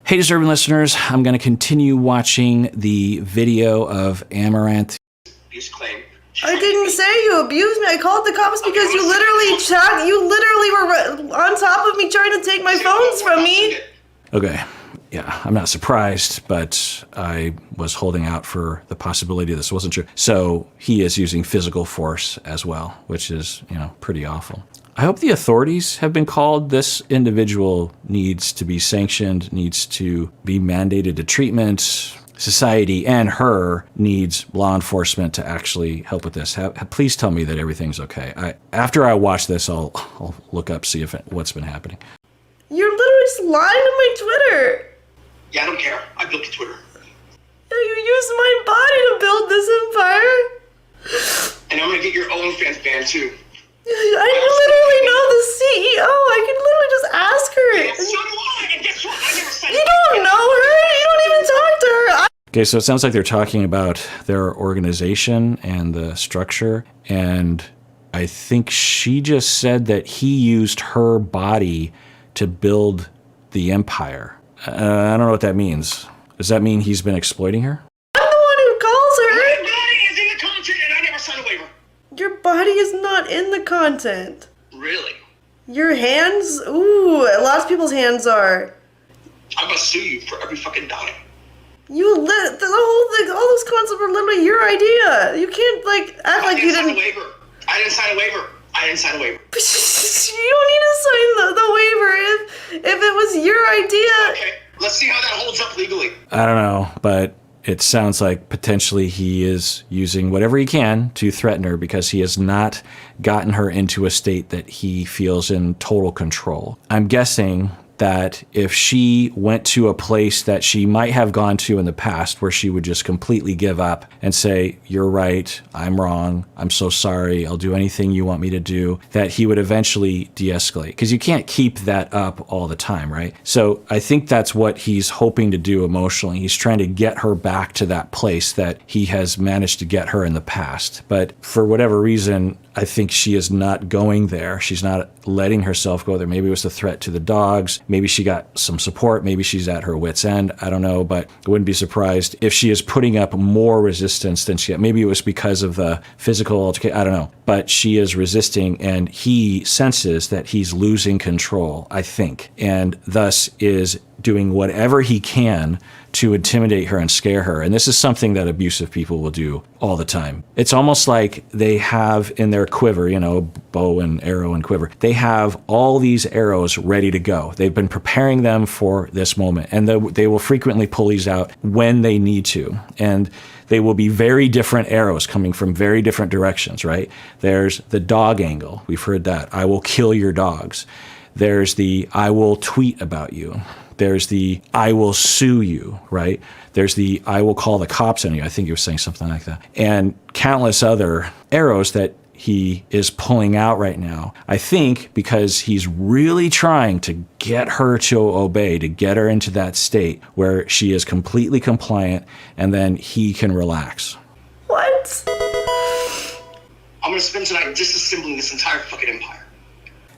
Hey, Disturbing listeners, I'm going to continue watching the video of Amouranth. I didn't say you abused me. I called the cops because you literally were on top of me trying to take my phones from me. Okay, yeah, I'm not surprised, but I was holding out for the possibility this wasn't true. So he is using physical force as well, which is, pretty awful. I hope the authorities have been called. This individual needs to be sanctioned, needs to be mandated to treatment. Society and her needs law enforcement to actually help with this. Please tell me that everything's okay. After I watch this, I'll look up, see what's been happening. You're literally just lying to my Twitter. Yeah, I don't care. I built the Twitter. Yeah, you used my body to build this empire. And I'm gonna get your OnlyFans banned too. I literally know the CEO. I can literally just ask her. Yeah, so do I. And guess what? I never signed You don't know her. You don't even talk to her. Okay, so it sounds like they're talking about their organization and the structure, and I think she just said that he used her body to build the empire. I don't know what that means. Does that mean he's been exploiting her? I'm the one who calls her. My body is in the content and I never signed a waiver. Your body is not in the content. Really? Your hands? Ooh, lots of people's hands are. I'm gonna sue you for every fucking dime. The whole thing, all those concepts were literally your idea. You can't, act like you didn't. I didn't sign a waiver. You don't need to sign the waiver if it was your idea. Okay, let's see how that holds up legally. I don't know, but it sounds like potentially he is using whatever he can to threaten her because he has not gotten her into a state that he feels in total control. I'm guessing that if she went to a place that she might have gone to in the past where she would just completely give up and say, "You're right, I'm wrong, I'm so sorry, I'll do anything you want me to do," that he would eventually de-escalate. Because you can't keep that up all the time, right? So I think that's what he's hoping to do emotionally. He's trying to get her back to that place that he has managed to get her in the past. But for whatever reason, I think she is not going there. She's not letting herself go there. Maybe it was the threat to the dogs. Maybe she got some support. Maybe she's at her wit's end. I don't know, but I wouldn't be surprised if she is putting up more resistance than she had. Maybe it was because of the physical altercation. I don't know. But she is resisting, and he senses that he's losing control, I think, and thus is doing whatever he can to intimidate her and scare her. And this is something that abusive people will do all the time. It's almost like they have in their quiver, bow and arrow and quiver. They have all these arrows ready to go. They've been preparing them for this moment. And they will frequently pull these out when they need to. And they will be very different arrows coming from very different directions, right? There's the dog angle. We've heard that. I will kill your dogs. There's the I will tweet about you. There's the I will sue you, right? There's the I will call the cops on you. I think he was saying something like that. And countless other arrows that he is pulling out right now. I think because he's really trying to get her to obey, to get her into that state where she is completely compliant, and then he can relax. What? I'm gonna spend tonight disassembling this entire fucking empire.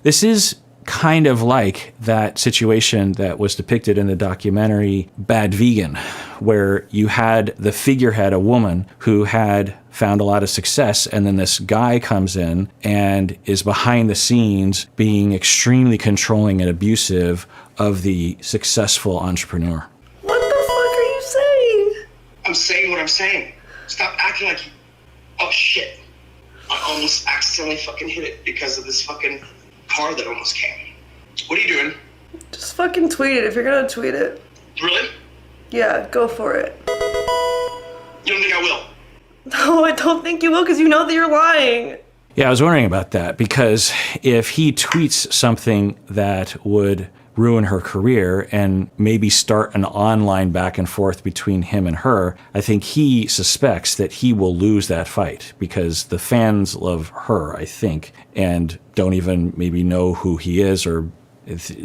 This is kind of like that situation that was depicted in the documentary Bad Vegan, where you had the figurehead, a woman who had found a lot of success, and then this guy comes in and is behind the scenes being extremely controlling and abusive of the successful entrepreneur. What the fuck are you saying? I'm saying what I'm saying. Stop acting like you... Oh shit. I almost accidentally fucking hit it because of this fucking car that almost came. What are you doing? Just fucking tweet it if you're gonna tweet it. Really? Yeah, go for it. You don't think I will? No, I don't think you will, because you know that you're lying. Yeah, I was wondering about that, because if he tweets something that would ruin her career and maybe start an online back and forth between him and her, I think he suspects that he will lose that fight because the fans love her, I think, and don't even maybe know who he is. Or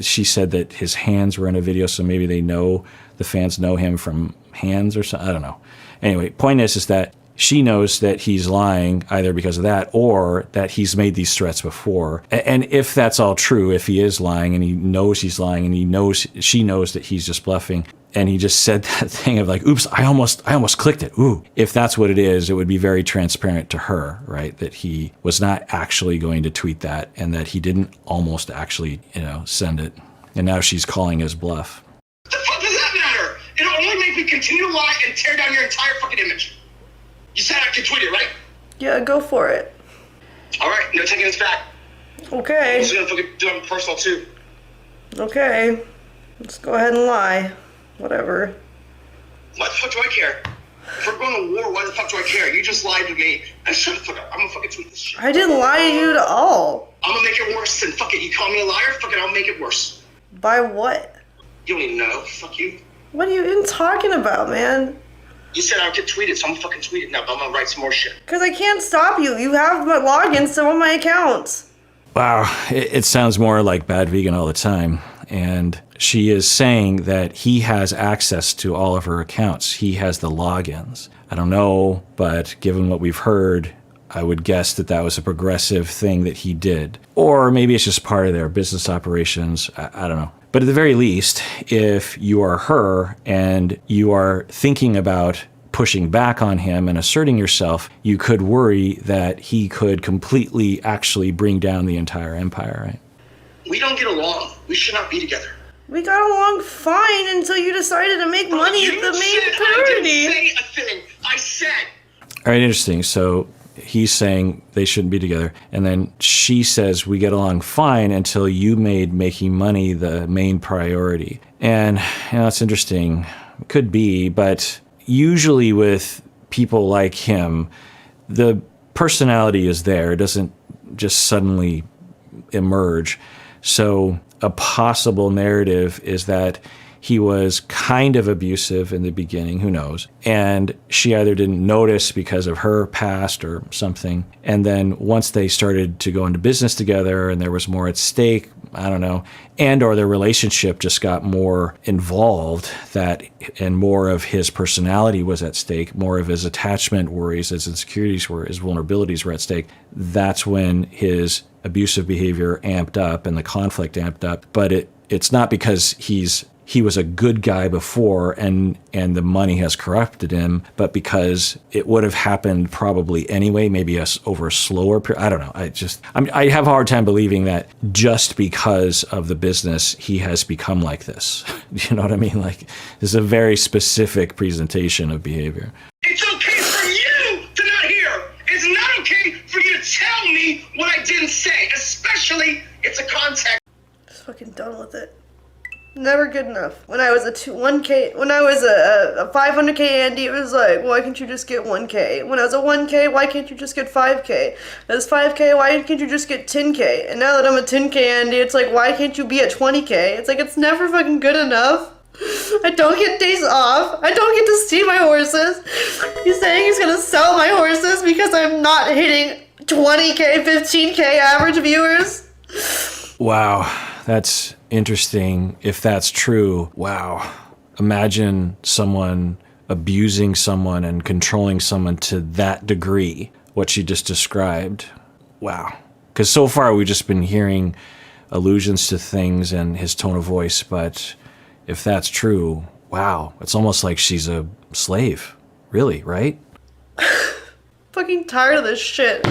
she said that his hands were in a video, so maybe the fans know him from hands or something. I don't know. Anyway, point is that she knows that he's lying either because of that or that he's made these threats before. And if that's all true, if he is lying and he knows he's lying and she knows that he's just bluffing, and he just said that thing of like, oops, I almost clicked it. Ooh. If that's what it is, it would be very transparent to her, right? That he was not actually going to tweet that and that he didn't almost actually, send it. And now she's calling his bluff. What the fuck does that matter? It'll only make me continue to lie and tear down your entire fucking image. You said I could tweet it, right? Yeah, go for it. All right, no taking this back. Okay. I'm just gonna fucking do it personal too. Okay. Let's go ahead and lie. Whatever. Why the fuck do I care? If we're going to war, why the fuck do I care? You just lied to me. And shut the fuck up. I'm gonna fucking tweet this shit. I didn't lie to you at all. I'm gonna make it worse. And fuck it, you call me a liar? Fuck it, I'll make it worse. By what? You don't even know. Fuck you. What are you even talking about, man? You said I could tweet it, so I'm gonna fucking tweet it now, but I'm gonna write some more shit. Because I can't stop you. You have my logins to all my accounts. Wow, it sounds more like Bad Vegan all the time. And she is saying that he has access to all of her accounts. He has the logins. I don't know, but given what we've heard, I would guess that was a progressive thing that he did. Or maybe it's just part of their business operations. I don't know. But at the very least, if you are her and you are thinking about pushing back on him and asserting yourself, you could worry that he could completely actually bring down the entire empire, right? We don't get along. We should not be together. We got along fine until you decided to make money at the main party. I didn't say a thing. I said. All right, interesting. So he's saying they shouldn't be together. And then she says we get along fine until you made making money the main priority. And, it's interesting. Could be, but usually with people like him, the personality is there. It doesn't just suddenly emerge. So a possible narrative is that he was kind of abusive in the beginning, who knows, and she either didn't notice because of her past or something, and then once they started to go into business together and there was more at stake, I don't know, and or their relationship just got more involved, and more of his personality was at stake, more of his attachment worries, his insecurities were, his vulnerabilities were at stake. That's when his abusive behavior amped up and the conflict amped up. But it's not because he was a good guy before and the money has corrupted him, but because it would have happened probably anyway, maybe over a slower period. I don't know. I have a hard time believing that just because of the business, he has become like this. You know what I mean? Like, this is a very specific presentation of behavior. It's okay for you to not hear. It's not okay for you to tell me what I didn't say, especially it's a context. Just fucking done with it. Never good enough. When I was a 500K Andy, it was like, why can't you just get 1K? When I was a 1K, why can't you just get 5K? As 5K, why can't you just get 10K? And now that I'm a 10K Andy, it's like, why can't you be at 20K? It's like, it's never fucking good enough. I don't get days off. I don't get to see my horses. He's saying he's gonna sell my horses because I'm not hitting 20K, 15K average viewers. Wow, that's interesting. If that's true, wow. Imagine someone abusing someone and controlling someone to that degree, what she just described. Wow. Because so far we've just been hearing allusions to things and his tone of voice, but if that's true, wow. It's almost like she's a slave. Really, right? Fucking tired of this shit.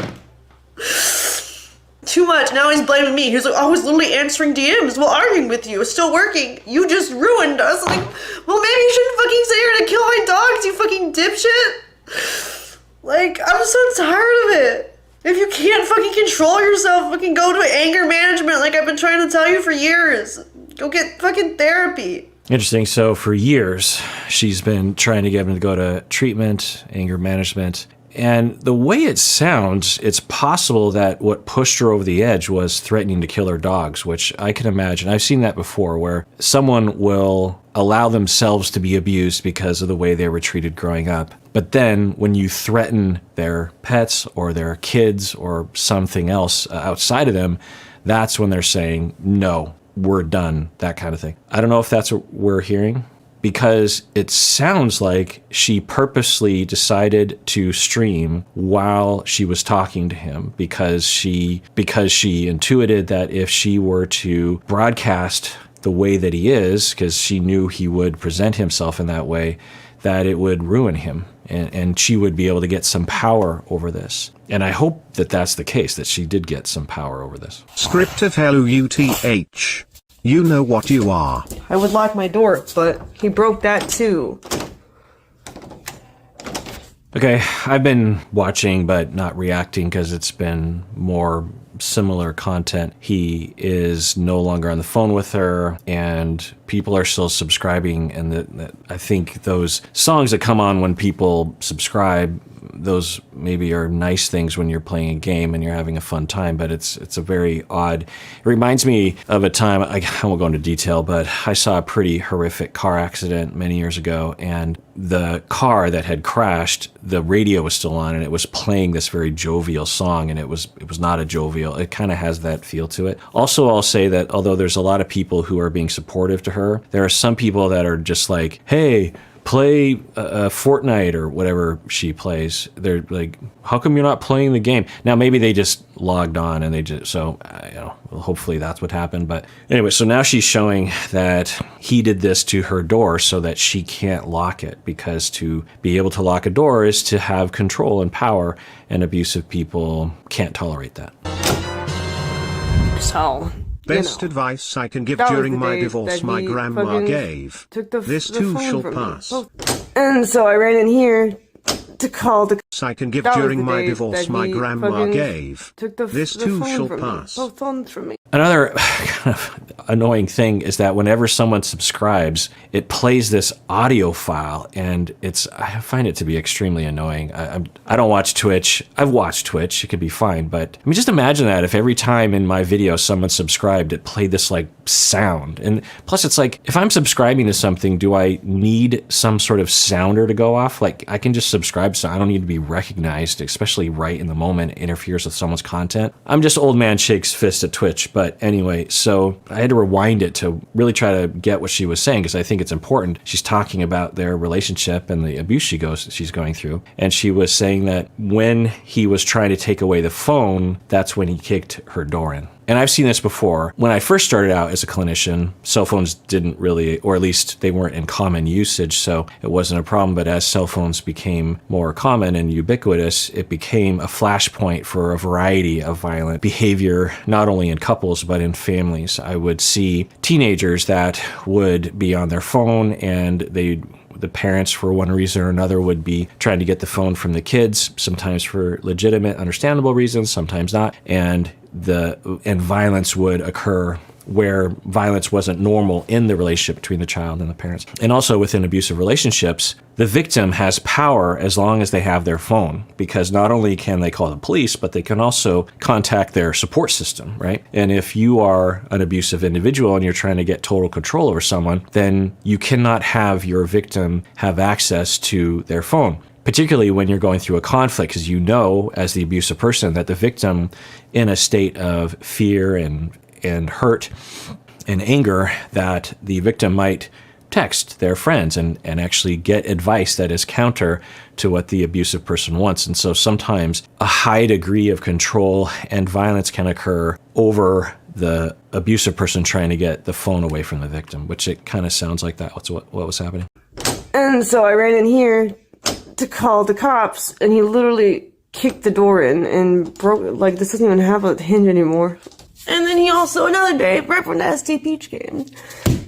Too much. Now he's blaming me. He's like, I was literally answering DMs while arguing with you. It's still working. You just ruined us. Like, well, maybe you shouldn't fucking say you're gonna kill my dogs, you fucking dipshit. Like, I'm so tired of it. If you can't fucking control yourself, fucking go to anger management like I've been trying to tell you for years. Go get fucking therapy. Interesting. So for years, she's been trying to get him to go to treatment, anger management. And the way it sounds, it's possible that what pushed her over the edge was threatening to kill her dogs, which I can imagine. I've seen that before, where someone will allow themselves to be abused because of the way they were treated growing up. But then when you threaten their pets or their kids or something else outside of them, that's when they're saying, no, we're done, that kind of thing. I don't know if that's what we're hearing. because it sounds like she purposely decided to stream while she was talking to him because she intuited that if she were to broadcast the way that he is, because she knew he would present himself in that way, that it would ruin him, and she would be able to get some power over this. And I hope that that's the case, that she did get some power over this. Script of L-U-T-H. You know what you are. I would lock my door, but he broke that too. Okay, I've been watching but not reacting because it's been more similar content. He is no longer on the phone with her, and people are still subscribing, and I think those songs that come on when people subscribe, those maybe are nice things when you're playing a game and you're having a fun time, but it's a very odd. It reminds me of a time, I won't go into detail, but I saw a pretty horrific car accident many years ago, and the car that had crashed, the radio was still on, and it was playing this very jovial song, and it was not a jovial. It kind of has that feel to it. Also, I'll say that although there's a lot of people who are being supportive to her, there are some people that are just like, hey, play Fortnite or whatever she plays. They're like, how come you're not playing the game? Now, maybe they just logged on and they just, so, hopefully that's what happened. But anyway, so now she's showing that he did this to her door so that she can't lock it, because to be able to lock a door is to have control and power, and abusive people can't tolerate that. So... Best advice I can give that was during the my day divorce that my he grandma fucking gave. took the This the too phone shall from me. pass. And so I ran in here to call the... I can give That was during the my day divorce that my he grandma fucking gave. took the This the too phone shall from pass. Me. Both phones from me. Another kind of annoying thing is that whenever someone subscribes, it plays this audio file, and I find it to be extremely annoying. I don't watch Twitch. I've watched Twitch. It could be fine, but I mean, just imagine that if every time in my video someone subscribed, it played this like sound. And plus, it's like, if I'm subscribing to something, do I need some sort of sounder to go off? Like, I can just subscribe, so I don't need to be recognized, especially right in the moment it interferes with someone's content. I'm just old man shakes fist at Twitch. But anyway, so I had to rewind it to really try to get what she was saying, because I think it's important. She's talking about their relationship and the abuse she's going through. And she was saying that when he was trying to take away the phone, that's when he kicked her door in. And I've seen this before. When I first started out as a clinician, cell phones didn't really, or at least they weren't in common usage, so it wasn't a problem. But as cell phones became more common and ubiquitous, it became a flashpoint for a variety of violent behavior, not only in couples, but in families. I would see teenagers that would be on their phone, and the parents, for one reason or another, would be trying to get the phone from the kids, sometimes for legitimate, understandable reasons, sometimes not. And violence would occur where violence wasn't normal in the relationship between the child and the parents. And also within abusive relationships, the victim has power as long as they have their phone, because not only can they call the police, but they can also contact their support system, right? And if you are an abusive individual and you're trying to get total control over someone, then you cannot have your victim have access to their phone, particularly when you're going through a conflict, because you know, as the abusive person, that the victim, in a state of fear and hurt and anger, that the victim might text their friends and actually get advice that is counter to what the abusive person wants. And so sometimes a high degree of control and violence can occur over the abusive person trying to get the phone away from the victim, which it kind of sounds like that. What was happening. And so I ran in here to call the cops, and he literally kicked the door in and broke, like, this doesn't even have a hinge anymore. And then he also, another day, right when the SD Peach came,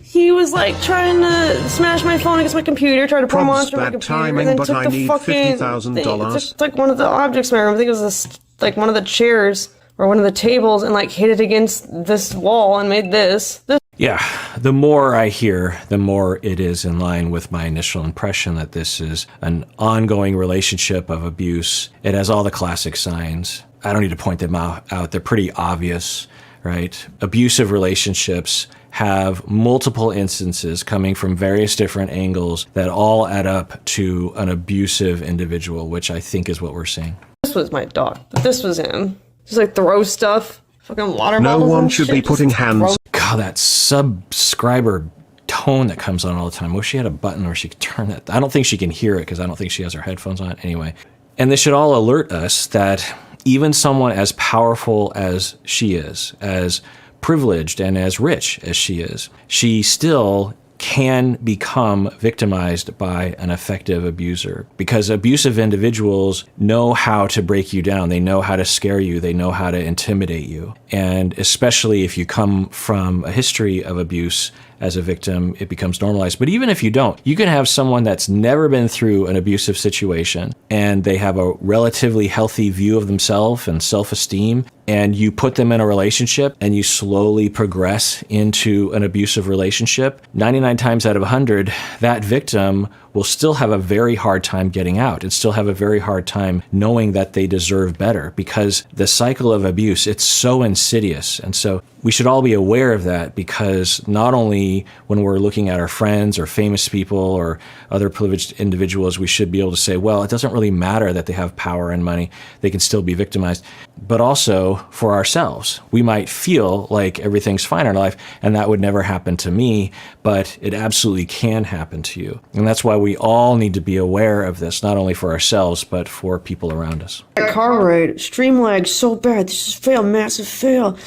he was like trying to smash my phone against my computer, trying to pour monster on my computer, timing, and then but took I the need fucking $50,000. took like one of the objects from my room. I think it was this, like one of the chairs or one of the tables, and like hit it against this wall and made this. Yeah, the more I hear, the more it is in line with my initial impression that this is an ongoing relationship of abuse. It has all the classic signs. I don't need to point them out. They're pretty obvious, right? Abusive relationships have multiple instances coming from various different angles that all add up to an abusive individual, which I think is what we're seeing. This was my dog, but this was him. Just like throw stuff, fucking water No bottles one and should shit, be putting just hands. throw- God, that subscriber tone that comes on all the time. I wish she had a button where she could turn that. I don't think she can hear it because I don't think she has her headphones on anyway. And this should all alert us that even someone as powerful as she is, as privileged and as rich as she is, she still can become victimized by an effective abuser, because abusive individuals know how to break you down. They know how to scare you. They know how to intimidate you. And especially if you come from a history of abuse as a victim, it becomes normalized. But even if you don't, you can have someone that's never been through an abusive situation and they have a relatively healthy view of themselves and self-esteem, and you put them in a relationship and you slowly progress into an abusive relationship. 99 times out of 100, that victim will still have a very hard time getting out and still have a very hard time knowing that they deserve better, because the cycle of abuse, it's so insidious. And so we should all be aware of that, because not only when we're looking at our friends or famous people or other privileged individuals, we should be able to say, well, it doesn't really matter that they have power and money. They can still be victimized. But also for ourselves, we might feel like everything's fine in our life and that would never happen to me, but it absolutely can happen to you. And that's why we all need to be aware of this, not only for ourselves, but for people around us. That car ride, stream lag so bad. This is fail, massive fail.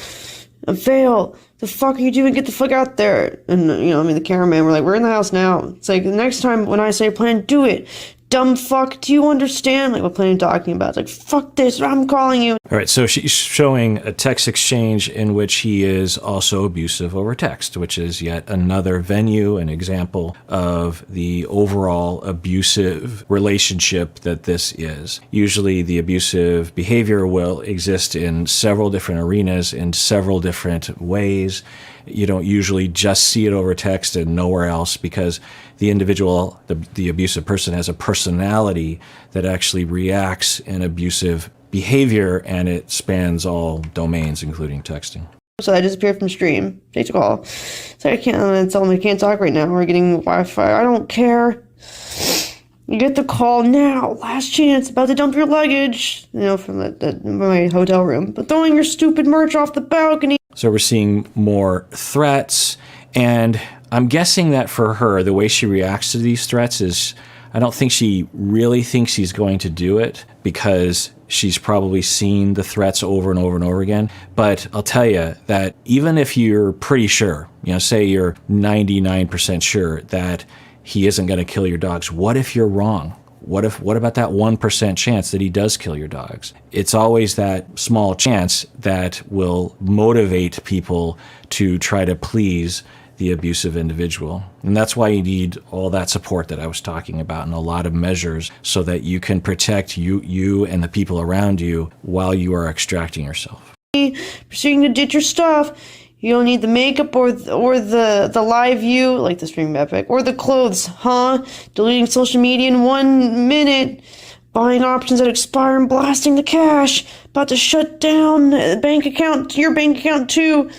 A fail. The fuck are you doing? Get the fuck out there. And, the cameraman, we're like, we're in the house now. It's like, the next time when I say plan, do it. Dumb fuck, do you understand? Like, what plan are you talking about? It's like, fuck this, I'm calling you. All right, so she's showing a text exchange in which he is also abusive over text, which is yet another venue, an example of the overall abusive relationship that this is. Usually the abusive behavior will exist in several different arenas, in several different ways. You don't usually just see it over text and nowhere else, because the individual, the abusive person, has a personality that actually reacts in abusive behavior, and it spans all domains, including texting. So I disappeared from stream. Takes a call. So I can't tell them I can't talk right now. We're getting Wi-Fi. I don't care. You get the call now. Last chance. About to dump your luggage. From my hotel room. But throwing your stupid merch off the balcony. So we're seeing more threats, and I'm guessing that for her, the way she reacts to these threats is, I don't think she really thinks he's going to do it, because she's probably seen the threats over and over and over again. But I'll tell you that even if you're pretty sure, say you're 99% sure that he isn't going to kill your dogs, what if you're wrong? What about that 1% chance that he does kill your dogs? It's always that small chance that will motivate people to try to please the abusive individual. And that's why you need all that support that I was talking about, and a lot of measures so that you can protect you and the people around you while you are extracting yourself. Proceeding to ditch your stuff. You don't need the makeup or the live view, like the stream epic, or the clothes, huh? Deleting social media in 1 minute. Buying options that expire and blasting the cash. About to shut down bank account, your bank account too.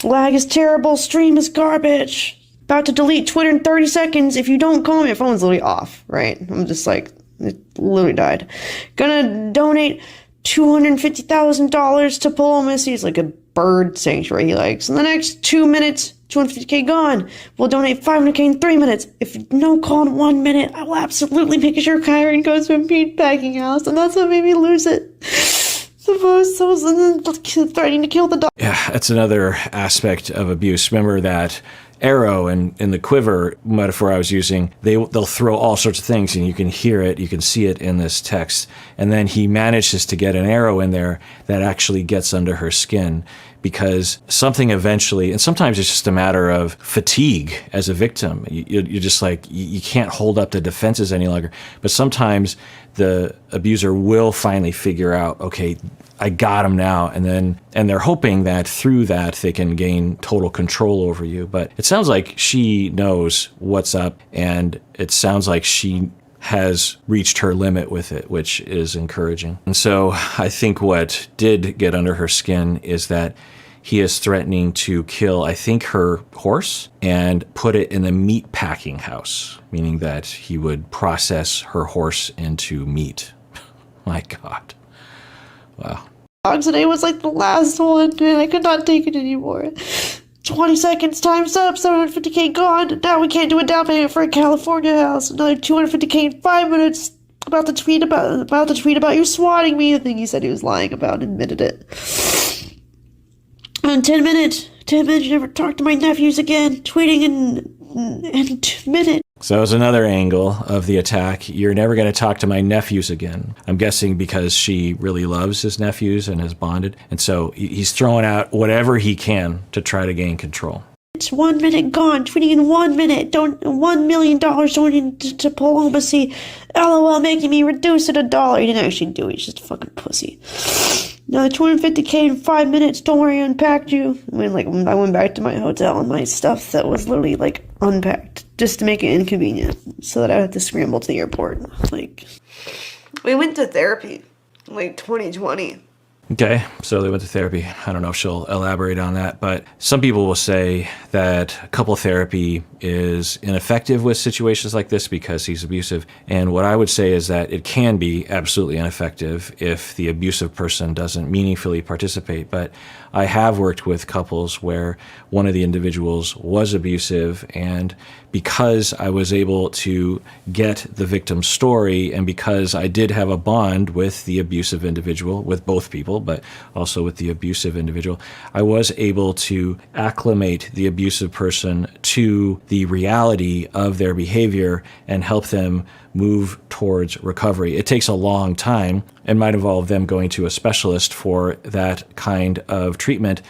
Lag is terrible, stream is garbage. About to delete Twitter in 30 seconds. If you don't call me, your phone's literally off, right? I'm just like, it literally died. Gonna donate $250,000 to Polo Missy. It's like a bird sanctuary he likes. In the next 2 minutes, $250K gone. We'll donate $500K in 3 minutes. If you don't call in 1 minute, I will absolutely make sure Kyron goes to a meatpacking house, and that's what made me lose it. Threatening to kill the dog. Yeah, that's another aspect of abuse. Remember that arrow and in the quiver metaphor I was using, they'll throw all sorts of things, and you can hear it, you can see it in this text. And then he manages to get an arrow in there that actually gets under her skin, because something eventually, and sometimes it's just a matter of fatigue as a victim. You're just like, you can't hold up the defenses any longer. But sometimes the abuser will finally figure out, okay, I got him now. And they're hoping that through that they can gain total control over you. But it sounds like she knows what's up, and it sounds like she has reached her limit with it, which is encouraging. And so I think what did get under her skin is that he is threatening to kill, I think, her horse and put it in a meat packing house, meaning that he would process her horse into meat. My God. Wow. Dog today was like the last one, and I could not take it anymore. 20 seconds, time's up, 750K gone. Now we can't do a down payment for a California house. Another 250K in 5 minutes. About to tweet about you swatting me. The thing he said he was lying about, admitted it. And 10 minutes, you never talk to my nephews again. Tweeting in 2 minutes. So as another angle of the attack, you're never going to talk to my nephews again. I'm guessing because she really loves his nephews and has bonded. And so he's throwing out whatever he can to try to gain control. It's 1 minute gone. Tweeting in 1 minute. $1 million donated to diplomacy. LOL, making me reduce it $1. He didn't actually do it. He's just a fucking pussy. Another 250K in 5 minutes. Don't worry, I unpacked you. I went back to my hotel and my stuff that was literally unpacked just to make it inconvenient, so that I had to scramble to the airport. We went to therapy, 2020. Okay, so they went to therapy. I don't know if she'll elaborate on that, but some people will say that couple therapy is ineffective with situations like this because he's abusive. And what I would say is that it can be absolutely ineffective if the abusive person doesn't meaningfully participate. But I have worked with couples where one of the individuals was abusive, and because I was able to get the victim's story, and because I did have a bond with the abusive individual, with both people, but also with the abusive individual, I was able to acclimate the abusive person to the reality of their behavior and help them move towards recovery. It takes a long time and might involve them going to a specialist for that kind of treatment,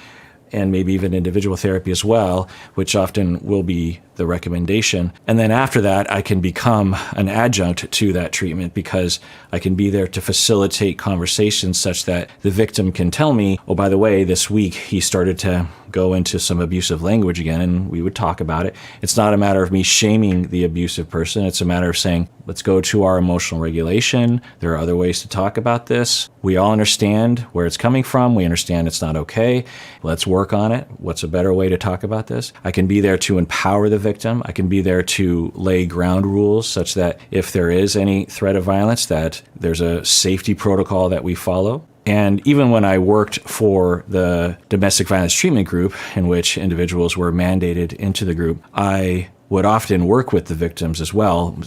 and maybe even individual therapy as well, which often will be the recommendation. And then after that, I can become an adjunct to that treatment because I can be there to facilitate conversations such that the victim can tell me, oh, by the way, this week he started to go into some abusive language again, and we would talk about it. It's not a matter of me shaming the abusive person. It's a matter of saying, let's go to our emotional regulation. There are other ways to talk about this. We all understand where it's coming from. We understand it's not okay. Let's work on it. What's a better way to talk about this? I can be there to empower the victim. I can be there to lay ground rules such that if there is any threat of violence, that there's a safety protocol that we follow. And even when I worked for the domestic violence treatment group, in which individuals were mandated into the group, I would often work with the victims as well,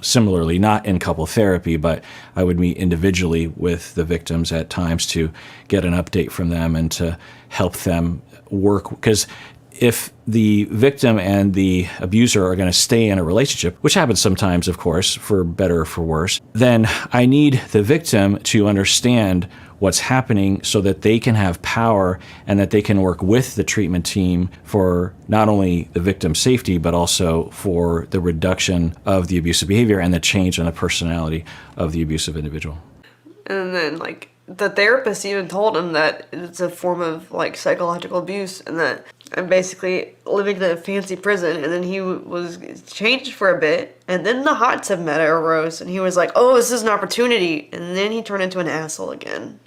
similarly, not in couple therapy, but I would meet individually with the victims at times to get an update from them and to help them work. Because if the victim and the abuser are going to stay in a relationship, which happens sometimes, of course, for better or for worse, then I need the victim to understand what's happening so that they can have power and that they can work with the treatment team for not only the victim's safety, but also for the reduction of the abusive behavior and the change in the personality of the abusive individual. And then, the therapist even told him that it's a form of, psychological abuse, and that I'm basically living in a fancy prison. And then he was changed for a bit, and then the hot tub meta arose, and he was like, oh, this is an opportunity. And then he turned into an asshole again.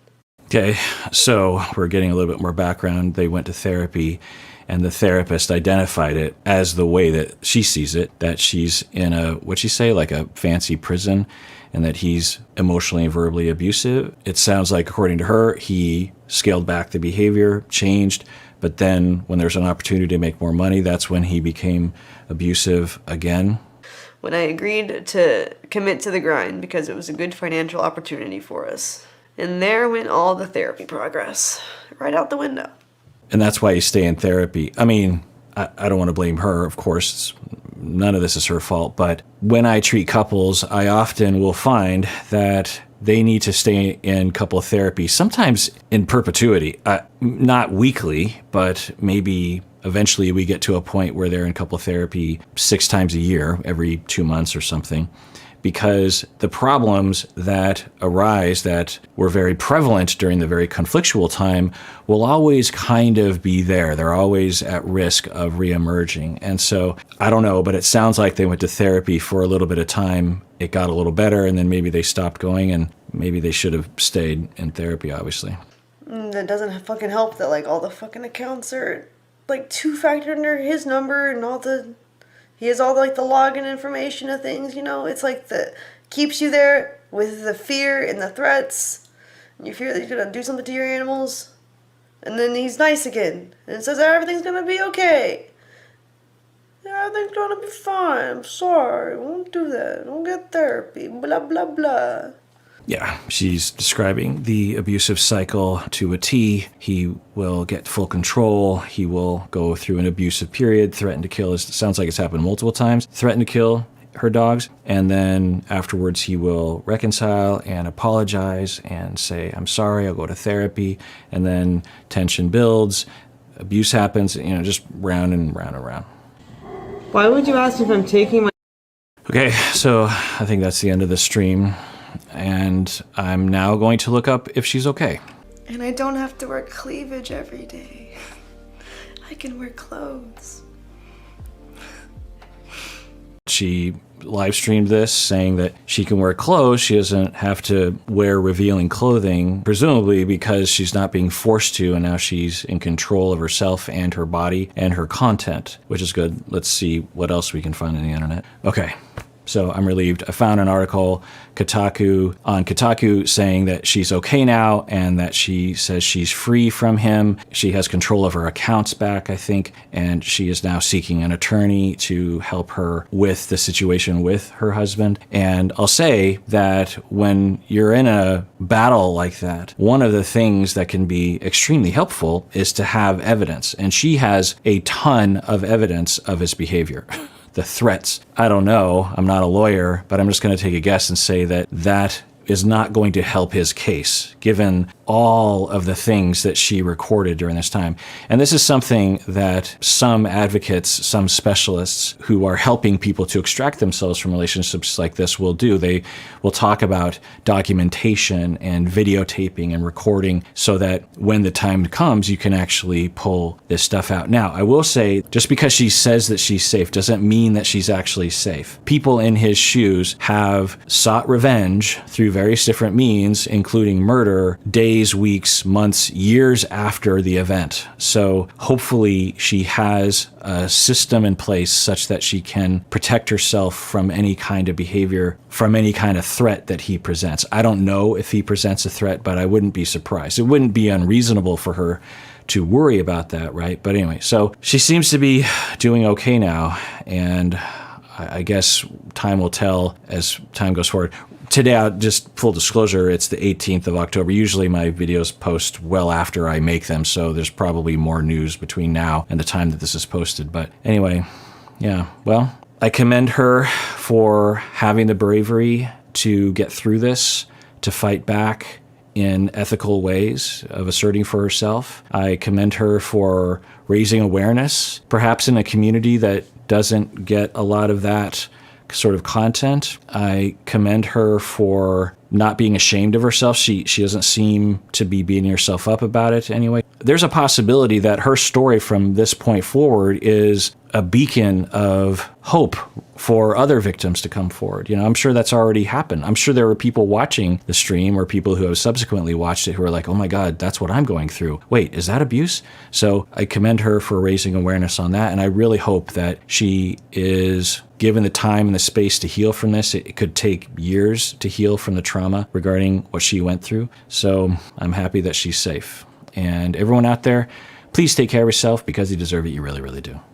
Okay, so we're getting a little bit more background. They went to therapy, and the therapist identified it as the way that she sees it, that she's in what'd she say, a fancy prison, and that he's emotionally and verbally abusive. It sounds like, according to her, he scaled back the behavior, changed, but then when there's an opportunity to make more money, that's when he became abusive again. When I agreed to commit to the grind because it was a good financial opportunity for us. And there went all the therapy progress, right out the window. And that's why you stay in therapy. I mean, I don't want to blame her, of course. None of this is her fault. But when I treat couples, I often will find that they need to stay in couple therapy, sometimes in perpetuity. Not weekly, but maybe eventually we get to a point where they're in couple therapy 6 times a year, every 2 months or something. Because the problems that arise that were very prevalent during the very conflictual time will always kind of be there. They're always at risk of reemerging. And so, I don't know, but it sounds like they went to therapy for a little bit of time. It got a little better, and then maybe they stopped going, and maybe they should have stayed in therapy, obviously. That doesn't fucking help that, all the fucking accounts are, 2-factor under his number and all the... He has all, the login information of things, It's keeps you there with the fear and the threats. And you fear that he's going to do something to your animals. And then he's nice again and says everything's gonna be okay. Everything's gonna be fine. I'm sorry. Won't do that. Don't get therapy. Blah, blah, blah. Yeah, she's describing the abusive cycle to a T. He will get full control. He will go through an abusive period, threaten to kill. It sounds like it's happened multiple times. Threaten to kill her dogs. And then afterwards, he will reconcile and apologize and say, I'm sorry, I'll go to therapy. And then tension builds, abuse happens, just round and round and round. Why would you ask if I'm taking my... Okay, so I think that's the end of the stream. And I'm now going to look up if she's okay. And I don't have to wear cleavage every day. I can wear clothes. She live streamed this saying that she can wear clothes. She doesn't have to wear revealing clothing, presumably because she's not being forced to, and now she's in control of herself and her body and her content, which is good. Let's see what else we can find on the internet. Okay. So I'm relieved. I found an article on Kotaku saying that she's okay now and that she says she's free from him. She has control of her accounts back, I think, and she is now seeking an attorney to help her with the situation with her husband. And I'll say that when you're in a battle like that, one of the things that can be extremely helpful is to have evidence. And she has a ton of evidence of his behavior. The threats. I don't know. I'm not a lawyer, but I'm just going to take a guess and say that that is not going to help his case, given all of the things that she recorded during this time. And this is something that some advocates, some specialists who are helping people to extract themselves from relationships like this will do. They will talk about documentation and videotaping and recording so that when the time comes, you can actually pull this stuff out. Now, I will say, just because she says that she's safe doesn't mean that she's actually safe. People in his shoes have sought revenge through various different means, including murder, days, weeks, months, years after the event. So hopefully she has a system in place such that she can protect herself from any kind of behavior, from any kind of threat that he presents. I don't know if he presents a threat, but I wouldn't be surprised. It wouldn't be unreasonable for her to worry about that, right? But anyway, so she seems to be doing okay now, and I guess time will tell as time goes forward. Today, just full disclosure, it's the 18th of October. Usually my videos post well after I make them, so there's probably more news between now and the time that this is posted. But anyway, yeah, well, I commend her for having the bravery to get through this, to fight back in ethical ways of asserting for herself. I commend her for raising awareness, perhaps in a community that doesn't get a lot of that sort of content. I commend her for not being ashamed of herself. She doesn't seem to be beating herself up about it anyway. There's a possibility that her story from this point forward is a beacon of hope for other victims to come forward. I'm sure that's already happened. I'm sure there were people watching the stream or people who have subsequently watched it who are like, oh my God, that's what I'm going through. Wait, is that abuse? So I commend her for raising awareness on that. And I really hope that she is given the time and the space to heal from this. It could take years to heal from the trauma regarding what she went through. So I'm happy that she's safe. And everyone out there, please take care of yourself because you deserve it. You really, really do.